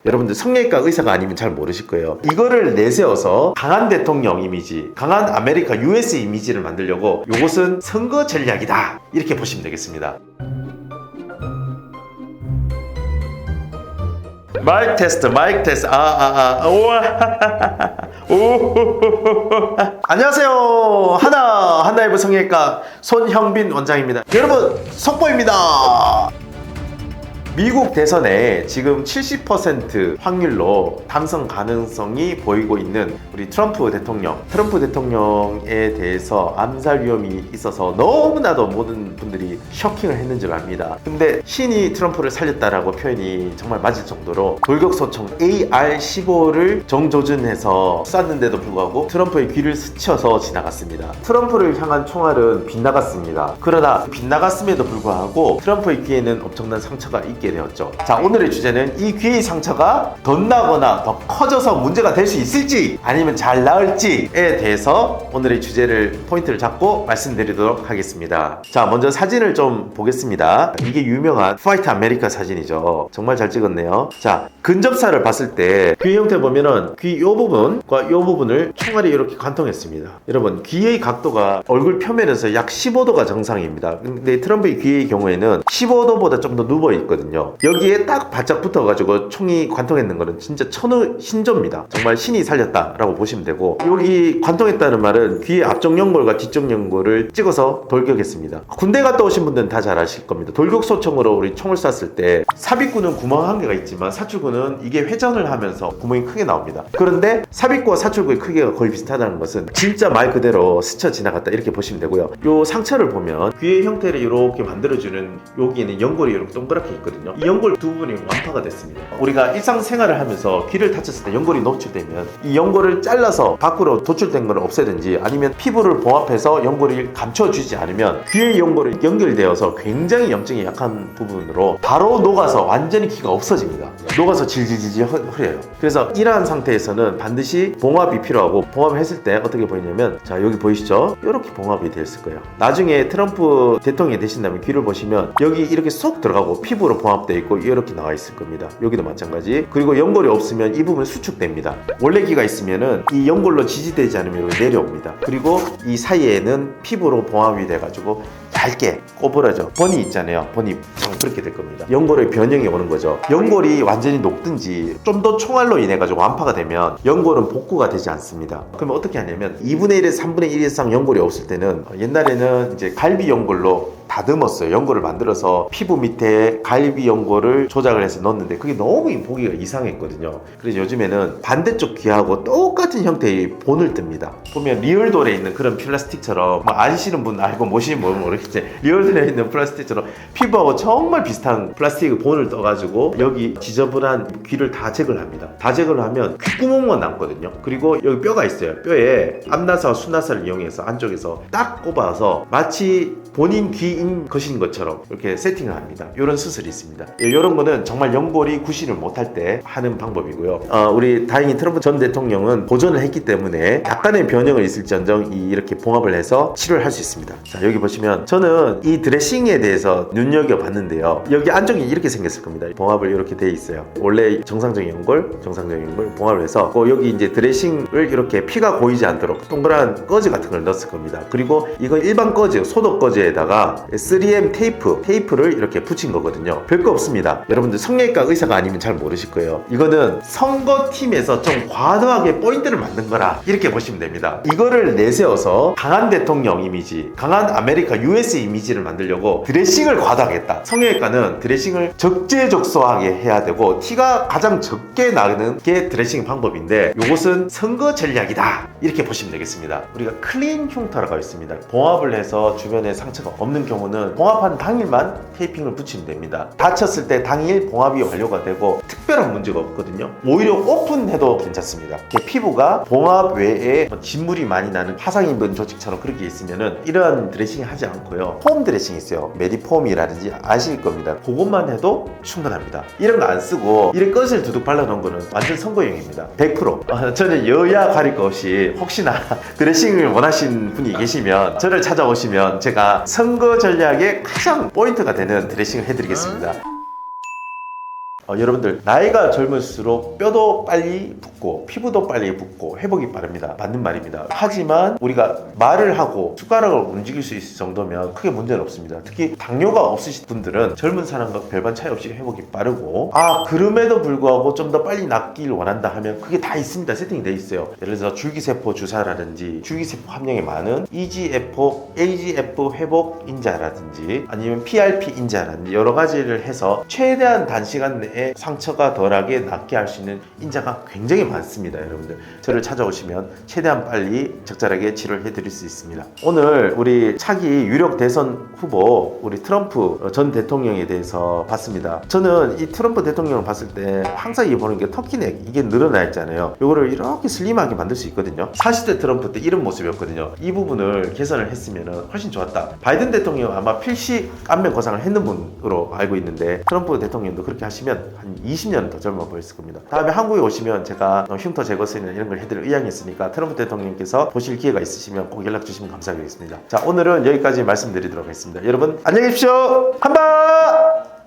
여러분들 성형외과 의사가 아니면 잘 모르실 거예요. 이거를 내세워서 강한 대통령 이미지, 강한 아메리카 US 이미지를 만들려고 이것은 선거 전략이다, 이렇게 보시면 되겠습니다. 마이크 테스트. 안녕하세요. 한나이브 성형외과 손형빈 원장입니다. 여러분, 속보입니다. 미국 대선에 지금 70% 확률로 당선 가능성이 보이고 있는 우리 트럼프 대통령에 대해서 암살 위험이 있어서 너무나도 모든 분들이 쇼킹을 했는 줄 압니다. 근데 신이 트럼프를 살렸다라고 표현이 정말 맞을 정도로 돌격소총 AR-15를 정조준해서 쐈는데도 불구하고 트럼프의 귀를 스쳐서 지나갔습니다. 트럼프를 향한 총알은 빗나갔습니다. 그러나 빗나갔음에도 불구하고 트럼프의 귀에는 엄청난 상처가 있게 되었죠. 자, 오늘의 주제는 이 귀의 상처가 덧나거나 더 커져서 문제가 될 수 있을지 아니면 잘 나을지에 대해서 오늘의 주제를 포인트를 잡고 말씀드리도록 하겠습니다. 자, 먼저 사진을 좀 보겠습니다. 이게 유명한 화이트 아메리카 사진이죠. 정말 잘 찍었네요. 자, 근접사를 봤을 때 귀 형태 보면은 귀 요 부분과 요 부분을 총알이 이렇게 관통했습니다. 여러분, 귀의 각도가 얼굴 표면에서 약 15도가 정상입니다. 근데 트럼프의 귀의 경우에는 15도보다 좀 더 누워 있거든요. 여기에 딱 바짝 붙어가지고 총이 관통했는 거는 진짜 천우 신조입니다. 정말 신이 살렸다라고 보시면 되고, 여기 관통했다는 말은 귀의 앞쪽 연골과 뒤쪽 연골을 찍어서 돌격했습니다. 군대 갔다 오신 분들은 다 잘 아실 겁니다. 돌격소총으로 우리 총을 쐈을 때 삽입구는 구멍 한 개가 있지만 사출구는 이게 회전을 하면서 구멍이 크게 나옵니다. 그런데 삽입구와 사출구의 크기가 거의 비슷하다는 것은 진짜 말 그대로 스쳐 지나갔다, 이렇게 보시면 되고요. 요 상처를 보면 귀의 형태를 이렇게 만들어주는 여기에는 연골이 이렇게 동그랗게 있거든요. 이 연골 두 부분이 완파가 됐습니다. 우리가 일상생활을 하면서 귀를 다쳤을 때 연골이 노출되면 이 연골을 잘라서 밖으로 도출된 걸 없애든지 아니면 피부를 봉합해서 연골을 감춰주지 않으면 귀의 연골이 연결되어서 굉장히 염증이 약한 부분으로 바로 녹아서 완전히 귀가 없어집니다. 녹아서 질질질질 흐려요. 그래서 이러한 상태에서는 반드시 봉합이 필요하고, 봉합을 했을 때 어떻게 보이냐면, 자, 여기 보이시죠? 이렇게 봉합이 되었을 거예요. 나중에 트럼프 대통령이 되신다면 귀를 보시면 여기 이렇게 쏙 들어가고 피부로 봉합되어 있고 이렇게 나와 있을 겁니다. 여기도 마찬가지. 그리고 연골이 없으면 이 부분 수축됩니다. 원래 귀가 있으면은 이 연골로 지지되지 않으면 이렇게 내려옵니다. 그리고 이 사이에는 피부로 봉합이 돼가지고 얇게 꼬부라져 번이 있잖아요. 번이 그렇게 될 겁니다. 연골의 변형이 오는 거죠. 연골이 완전히 녹든지 좀 더 총알로 인해 가지고 완파가 되면 연골은 복구가 되지 않습니다. 그러면 어떻게 하냐면 2분의 1에서 3분의 1 이상 연골이 없을 때는, 옛날에는 이제 갈비 연골로 다듬었어요. 연골을 만들어서 피부 밑에 갈비 연골을 조작을 해서 넣었는데 그게 너무 보기가 이상했거든요. 그래서 요즘에는 반대쪽 귀하고 똑같은 형태의 본을 뜹니다. 보면 리얼돌에 있는 그런 플라스틱처럼, 아시는 분 알고 모시는 분 모르겠지, 리얼돌에 있는 플라스틱처럼 피부하고 정말 비슷한 플라스틱 본을 떠가지고 여기 지저분한 귀를 다 제거를 합니다. 다 제거를 하면 귓구멍만 남거든요. 그리고 여기 뼈가 있어요. 뼈에 암나사와 순나사를 이용해서 안쪽에서 딱 꼽아서 마치 본인 귀인 것인 것처럼 이렇게 세팅을 합니다. 이런 수술이 있습니다. 이런 거는 정말 연골이 구실을 못할 때 하는 방법이고요. 우리 다행히 트럼프 전 대통령은 보존을 했기 때문에 약간의 변형을 있을지언정 이렇게 봉합을 해서 치료를 할 수 있습니다. 자, 여기 보시면 저는 이 드레싱에 대해서 눈여겨봤는데요. 여기 안쪽이 이렇게 생겼을 겁니다. 봉합을 이렇게 돼 있어요. 원래 정상적인 연골 봉합을 해서 여기 이제 드레싱을 이렇게 피가 고이지 않도록 동그란 꺼즈 같은 걸 넣었을 겁니다. 그리고 이건 일반 꺼즈, 소독 꺼즈에다가 3M 테이프를 이렇게 붙인 거거든요. 별거 없습니다. 여러분들 성형외과 의사가 아니면 잘 모르실 거예요. 이거는 선거팀에서 좀 과도하게 포인트를 만든 거라, 이렇게 보시면 됩니다. 이거를 내세워서 강한 대통령 이미지, 강한 아메리카 US 이미지를 만들려고 드레싱을 과도하게 했다. 성형외과는 드레싱을 적재적소하게 해야 되고 티가 가장 적게 나는 게 드레싱 방법인데, 이것은 선거 전략이다, 이렇게 보시면 되겠습니다. 우리가 클린 흉터라고 있습니다. 봉합을 해서 주변에 상처가 없는 경우는 봉합한 당일만 테이핑을 붙이면 됩니다. 다쳤을 때 당일 봉합이 완료가 되고 특별한 문제가 없거든요. 오히려 오픈해도 괜찮습니다. 피부가 봉합 외에 진물이 많이 나는 화상 입은 조직처럼 그렇게 있으면은 이러한 드레싱 하지 않고요. 폼 드레싱 있어요. 메디폼이라든지 아실 겁니다. 그것만 해도 충분합니다. 이런 거 안 쓰고 이렇게 끝을 두둑 발라놓은 거는 완전 선거용입니다. 100%. 저는 여야 가릴 거 없이 혹시나 드레싱을 원하시는 분이 계시면 저를 찾아오시면 제가 선거 전략의 가장 포인트가 되는 드레싱을 해드리겠습니다. 여러분들 나이가 젊을수록 뼈도 빨리 붓고 피부도 빨리 붓고 회복이 빠릅니다. 맞는 말입니다. 하지만 우리가 말을 하고 숟가락을 움직일 수 있을 정도면 크게 문제는 없습니다. 특히 당뇨가 없으신 분들은 젊은 사람과 별반 차이 없이 회복이 빠르고 그럼에도 불구하고 좀 더 빨리 낫길 원한다 하면 그게 다 있습니다. 세팅이 돼 있어요. 예를 들어서 줄기세포 주사라든지 줄기세포 함량이 많은 EGFR, AGF 회복 인자라든지 아니면 PRP 인자라든지 여러 가지를 해서 최대한 단시간 내에 상처가 덜하게 낫게 할 수 있는 인자가 굉장히 많습니다. 여러분들 저를 찾아오시면 최대한 빨리 적절하게 치료를 해드릴 수 있습니다. 오늘 우리 차기 유력 대선 후보 우리 트럼프 전 대통령에 대해서 봤습니다. 저는 이 트럼프 대통령을 봤을 때 항상 보는 게 터키넥 이게 늘어나 있잖아요. 요거를 이렇게 슬림하게 만들 수 있거든요. 40대 트럼프 때 이런 모습이었거든요. 이 부분을 개선을 했으면 훨씬 좋았다. 바이든 대통령 아마 필시 안면 거상을 했는 분으로 알고 있는데 트럼프 대통령도 그렇게 하시면 한 20년 더 젊어 보였을 겁니다. 다음에 한국에 오시면 제가 흉터 제거술이나 이런 걸 해드릴 의향이 있으니까 트럼프 대통령께서 보실 기회가 있으시면 꼭 연락 주시면 감사하겠습니다. 자, 오늘은 여기까지 말씀드리도록 하겠습니다. 여러분 안녕히 계십시오. 한바